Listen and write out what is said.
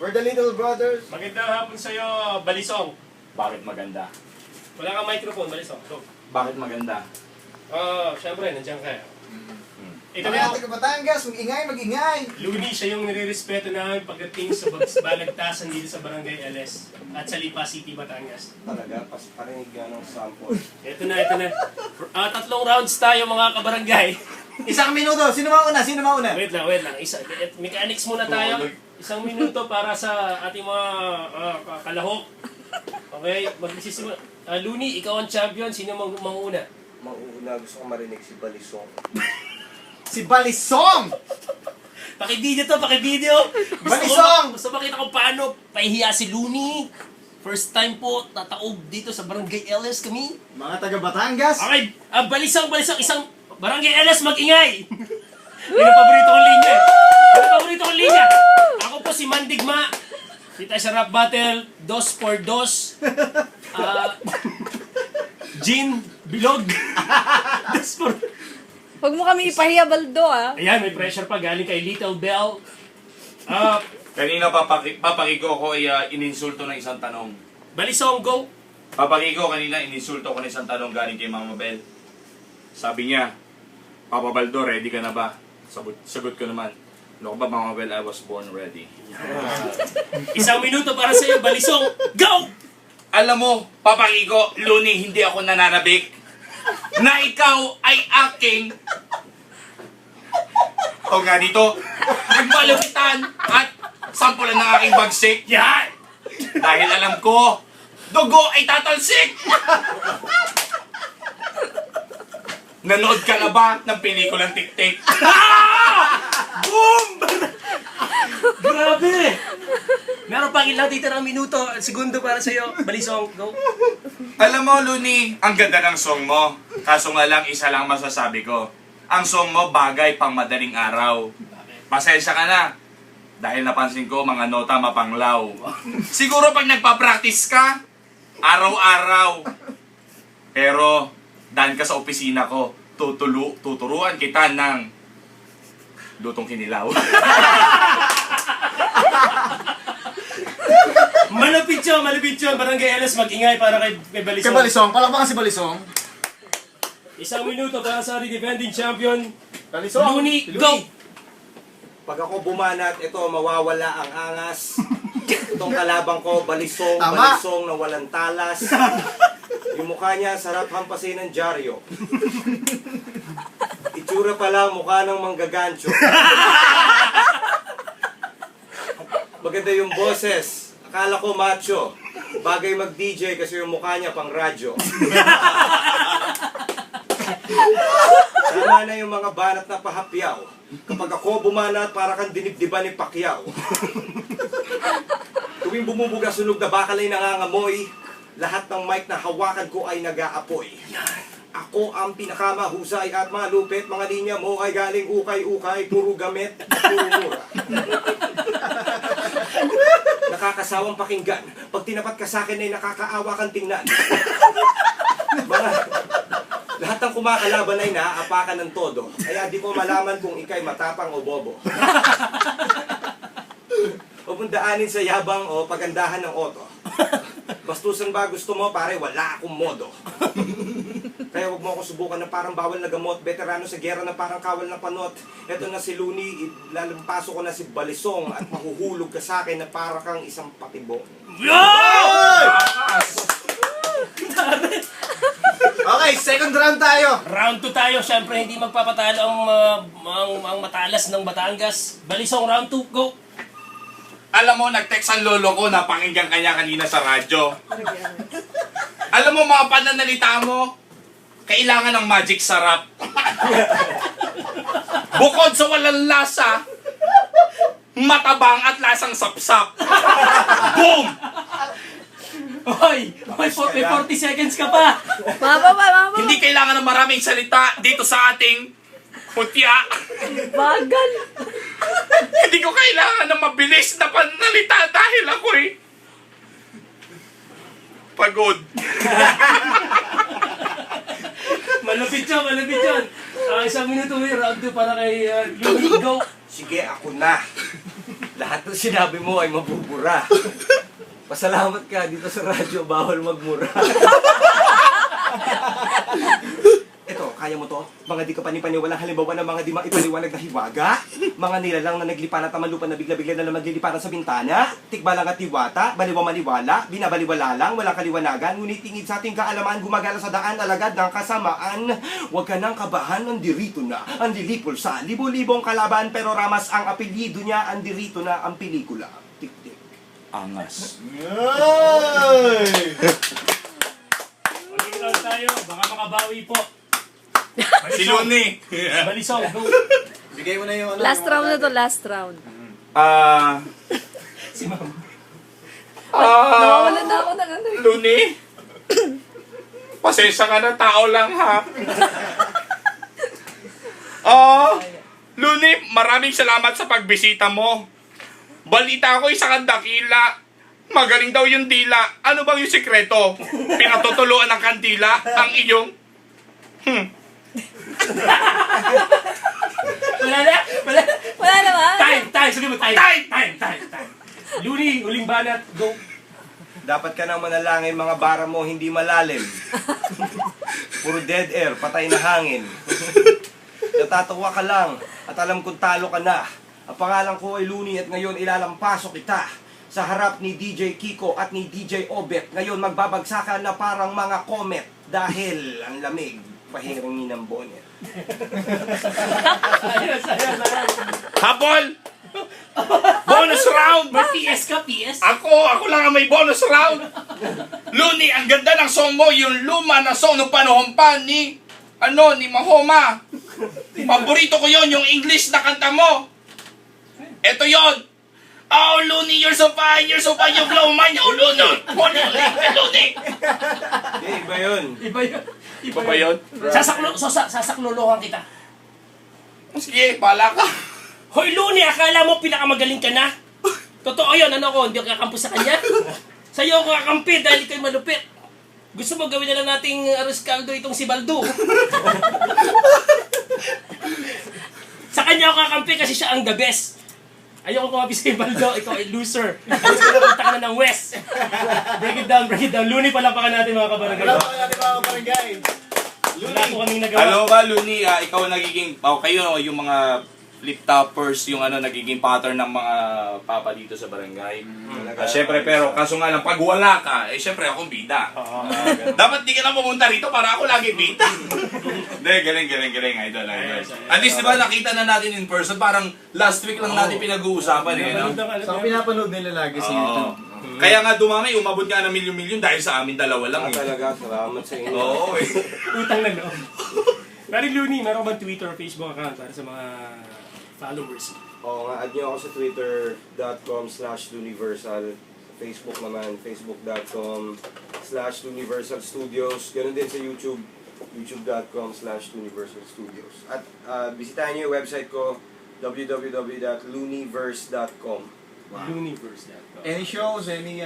For the little brothers. Magandang hapon sa'yo, Balisong. Bakit maganda? Wala kang microphone, Balisong. Go. Bakit maganda? Siyempre, nandiyan kayo. Ito Mga na taga Batangas, mag-ingay, mag-ingay. Luni, siya yung nire-respeto namin pagdating sa balagtasan dito sa Barangay LS at sa Lipa City, Batangas. Talaga, parinig nga ng sample. Ito na. Tatlong rounds tayo mga kabarangay. Isang minuto. Sino mauna? Wait lang. Mechanics muna tayo. Isang minuto para sa ating mga kalahok. Okay, magsisimula. Luni, ikaw ang champion. Sino manguna? Mauuna, gusto ko marinig si Balisong. Si Balisong! Paki-video. Balisong! Gusto makita kung paano pahihiya si Luni. First time po tataob dito sa Barangay LS kami. Mga taga Batangas. Okay, Balisong, isang Barangay LS mag-ingay. Yun ang paborito kong linya. Ako po si Mandigma. Kita sa rap battle, 2x2. Jean Bilog. 2x. Huwag mo kami ipahiya, Baldo, ah. Ayan, may pressure pa galing kay Little Bell. Kanina papakiko ko ay ininsulto ng isang tanong. Balisong, go. Papakiko kanina ininsulto ko ng isang tanong galing kay Mama Bell. Sabi niya, Papa Baldo, ready ka na ba? Sagot ko naman, no ba Mama Bell, I was born ready. Isang minuto para sa iyo, Balisong, go! Alam mo, papakiko, Luni, hindi ako nananabik na ikaw ay aking o nga dito, nagmalupitan at sampulan ng aking bagsik. Yan! Dahil alam ko, dugo ay tatalsik! Nanood ka na ba ng pelikulang Tik-Tik? Boom! Grabe! Meron pang ilang titirang minuto, segundo para sa iyo, Balisong, go. Alam mo, Luni, ang ganda ng song mo. Kaso nga lang, isa lang masasabi ko. Ang song mo bagay pang madaling araw. Pasensya ka na. Dahil napansin ko, mga nota mapanglaw. Siguro pag nagpa-practice ka, araw-araw. Pero, daan ka sa opisina ko, tuturuan kita ng lutong kinilaw. Malupit yun. Barangay LS, mag-ingay para kay Balisong. Kay Balisong. Palakpakan si Balisong. Isang minuto para sa defending champion, Balisong. Luni, go! Pag ako bumanat, ito, mawawala ang angas. Itong kalabang ko, Balisong, Tama. Balisong na walang talas. Yung mukha niya, sarap hampasin ng dyaryo. Itsura pa lang, mukha ng manggagancho. Maganda yung boses. Akala ko macho. Bagay mag-DJ kasi yung mukha niya pang radyo. Tama na yung mga banat na pahapyaw. Kapag ako bumanat, para kang dinibdiban ni Pacquiao. Tuwing bumubuga sunog na bakal ay nangangamoy, lahat ng mic na hawakan ko ay nag-aapoy. Ako ang pinakamahusay at malupit. Mga linya mo ay galing ukay-ukay, puro gamit, puro mura. Nakakasawang pakinggan. Pag tinapat ka sa akin ay nakakaawa kang tingnan. Lahat ng kumakalaban ay naaapakan ng todo. Kaya di ko malaman kung ikay matapang o bobo. O pundaanin sa yabang o pagandahan ng oto. Bastusan ba gusto mo, pare, wala akong modo. Kaya huwag mo ako subukan na parang bawal na gamot. Veterano sa gera na parang kawal na panot. Eto na si Luni, ilalampaso ko na si Balisong at mahuhulog ka sa akin na para kang isang patibong. Okay, second round tayo. Round 2 tayo, syempre hindi magpapatalo ang matalas ng Batangas. Balisong, round 2, go! Alam mo, nag-text ang lolo ko na pakinggan kanya kanina sa radyo. Alam mo, mga pananalita mo, kailangan ng magic sarap. Bukod sa walang lasa, matabang at lasang sapsap. Boom! Hoy, may 40 seconds ka pa. Mama. Hindi kailangan ng maraming salita dito sa ating putya. Bagal. Hindi ko kailangan ng mabilis na pananalita dahil ako'y pagod. Malupit yun. Isang minuto may round 2 para kay Luni, go! Sige, ako na. Lahat ng sinabi mo ay mabubura. Pasalamat ka dito sa radyo, bawal magmura. Ito, kaya mo to? Mga di ka panipaniwalang halimbawa ng mga di maipaliwanag na hiwaga? Mga nilalang na naglipan at tamalupan na bigla-bigla na lang magliliparan sa bintana? Tikba lang at tiwata, baliwa maniwala, binabaliwala lang, walang kaliwanagan, ngunit tingid sa ating kaalaman, gumagala sa daan, alagad ng kasamaan. Huwag ka nang kabahan, nandirito na, ang lilipol sa libo-libong kalaban, pero ramas ang apelyido niya, andirito na ang pelikula. Tik-tik. Angas. Ay! Mag-iingat tayo, baka makabawi po. Si Luni. Balisong, go. Bigay mo na yung ano. Last yung round na to, natin. last round. Si Ma'am. Nawawalan na ako ng ano. Luni. Pasensya ka na, tao lang ha. Luni, maraming salamat sa pagbisita mo. Balita ko isa kang dakila. Magaling daw yung dila. Ano bang yung sikreto? Pinatutuluan ng kandila ang iyong... Wala na? Wala na? Wala naman. Time! Sabi mo, time! Luni, huling banat, go. Dapat ka nang manalangin, mga bara mo hindi malalim. Puro dead air, patay na hangin. Natatawa ka lang at alam kong talo ka na. Ang pangalan ko ay Luni at ngayon ilalampasok kita sa harap ni DJ Kiko at ni DJ Obet. Ngayon magbabagsakan na parang mga comet dahil ang lamig pahirangin ng bonnet. Ayos. Habol! Bonus round! May PS ka, PS? Ako lang ang may bonus round! Luni, ang ganda ng song mo, yung luma na song nung panahon pa ni Mahoma. Paborito ko yon, yung English na kanta mo. Eto yon. Oh, Luni, you're so fine, you blow mine. Oh, Luni. Iba yun. Iba ba yun? Sasaklolohan kita. Sige, bala ka. Hoy, Luni, akala mo pinakamagaling ka na? Totoo yun, ano ko, hindi ako kakampo sa kanya? Sa'yo ako kakampi dahil ikaw'y malupit. Gusto mo gawin na lang nating arroz caldo itong si Baldo. Sa kanya ako kakampi kasi siya ang the best. Ayoko kumapi sa Baldo, ikaw ay loser. Gusto ko punta ka na ng West. Break it down. Luni palapakan natin mga kabarangay. Alam mo natin mga barangay. Wala po kaming nagawa. Hello ka, Luni. Ikaw nagiging, kayo yung mga flip-toppers, yung nagiging pattern ng mga papa dito sa barangay. Siyempre, pero kaso nga lang, pag wala ka, siyempre akong bida. Dapat di ka na pumunta rito para ako lagi bida. Hindi, galing, idol. At least, diba, nakita na natin in person, parang last week lang natin pinag-uusapan no? So, pinapanood nila lagi sa YouTube. Kaya nga dumami, umabot nga ng milyon-milyon dahil sa amin dalawa lang. Talaga, salamat sa inyo. Oo, Utang na loob. Pero Luni, meron ka bang Twitter or Facebook account para sa mga followers? Oo nga, add nyo ako sa twitter.com/Luniversal. Facebook naman, facebook.com/Universal Studios. Ganun din sa YouTube, youtube.com/Universal Studios. At bisitahin nyo yung website ko, www.luniverse.com. Luniverse.com. Any shows, any